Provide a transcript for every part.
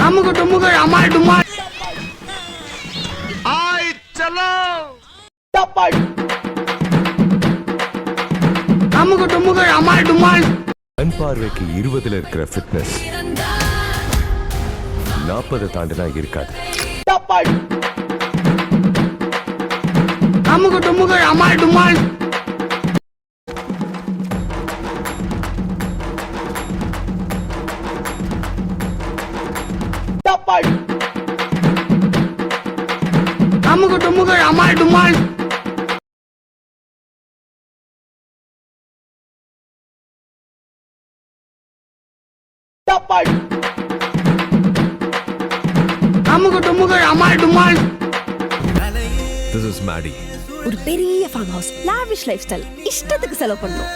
அமுக டுமுக அமால் டுமால். ஆய் சலோ. அமுக டுமுக அமால் டுமால். கண் பார்வைக்கு 20ல இருக்கிற ஃபிட்னஸ் 40 தாண்டினா இருக்காது. அமுக டுமுக அமால் டுமால். அமுக டுமுக அமால் டுமால். அமுக டுமுக அமால் டுமால். This is Maddie. ஒரு பெரிய farm house, lavish life style, இஷ்டத்துக்கு செலவு பண்ணணும்.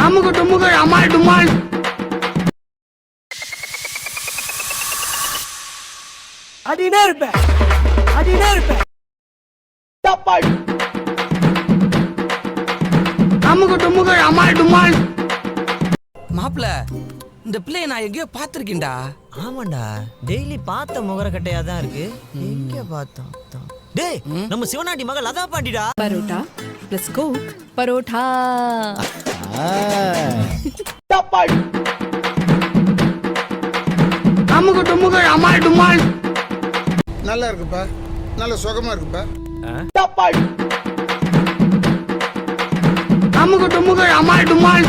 அமுக டுமுக அமால் டுமால். அடினே இருப்பேன். அமுக டுமுக அமால் டுமால். மாப்ள, இந்த பிள்ளைய நான் எங்கேயோ பாத்திருக்கேன்டா. ஆமாண்டா, டெய்லி பார்த்த முகரக்கட்டையா தான் இருக்கு. எங்க பார்த்தோம்? டேய், நம்ம சிவனாண்டி மகள் அதா பாண்டிடா. Parotta plus coke. பரோட்டா. அமுக டுமுக அமால் டுமால். நல்லா இருக்குப்பா, நல்ல சுகமா இருக்குப்பா. அமுக டுமுக அமால் டுமால்.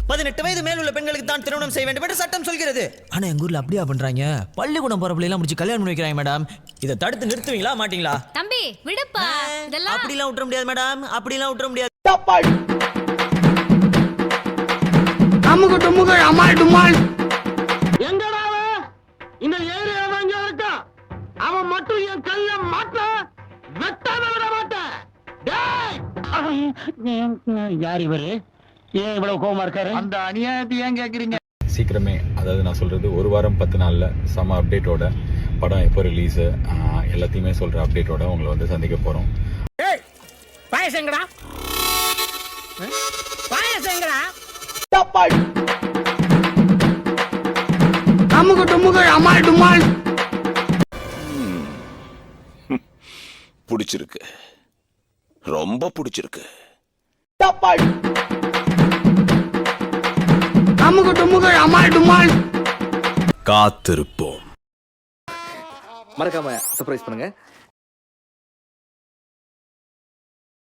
18 வயது மேல் உள்ள பெண்களுக்கு தான் திருமணம் செய்ய வேண்டும் என்று சட்டம் சொல்கிறது. ஆனா எங்க ஊர்ல அப்படியா பண்றாங்க? பள்ளிக்கூடம் போற பிள்ளை எல்லாம் முடிச்சு கல்யாணம் பண்ணி வைக்கிறாங்க மேடம். இதை தடுத்து நிறுத்துவீங்களா மாட்டீங்களா? தம்பி விடுப்பா, இதெல்லாம் அப்படிலாம் விட்டுற முடியாது மேடம், அப்படிலாம் விட்டுற முடியாது. அமுக டுமுக அமால் டுமால். எங்கடா இந்த ஏரியா வாங்க இருக்கா? அவன் மட்டும் என் கல்ல மாட்ட வெட்டாத விட மாட்டேன். யார் இவரு? ஏன் இவ்வளவு கோவமா இருக்காரு? அந்த அநியாயத்தை ஏன் கேக்குறீங்க? சீக்கிரமே, அதாவது நான் சொல்கிறது 1 வாரம் 10 நாளில் செம அப்டேட்டோட படம் எப்போ ரிலீஸு எல்லாத்தையுமே சொல்கிற அப்டேட்டோட உங்களை வந்து சந்திக்க போகிறோம். பாயசங்கடா, பாயசங்கடா. அமுக டுமுக அமால் டுமால். பிடிச்சிருக்கு, ரொம்ப பிடிச்சிருக்கு. அமுக டுமுக அமால் டுமால். காத்திருப்போம். மறக்காம சர்ப்ரைஸ் பண்ணுங்க.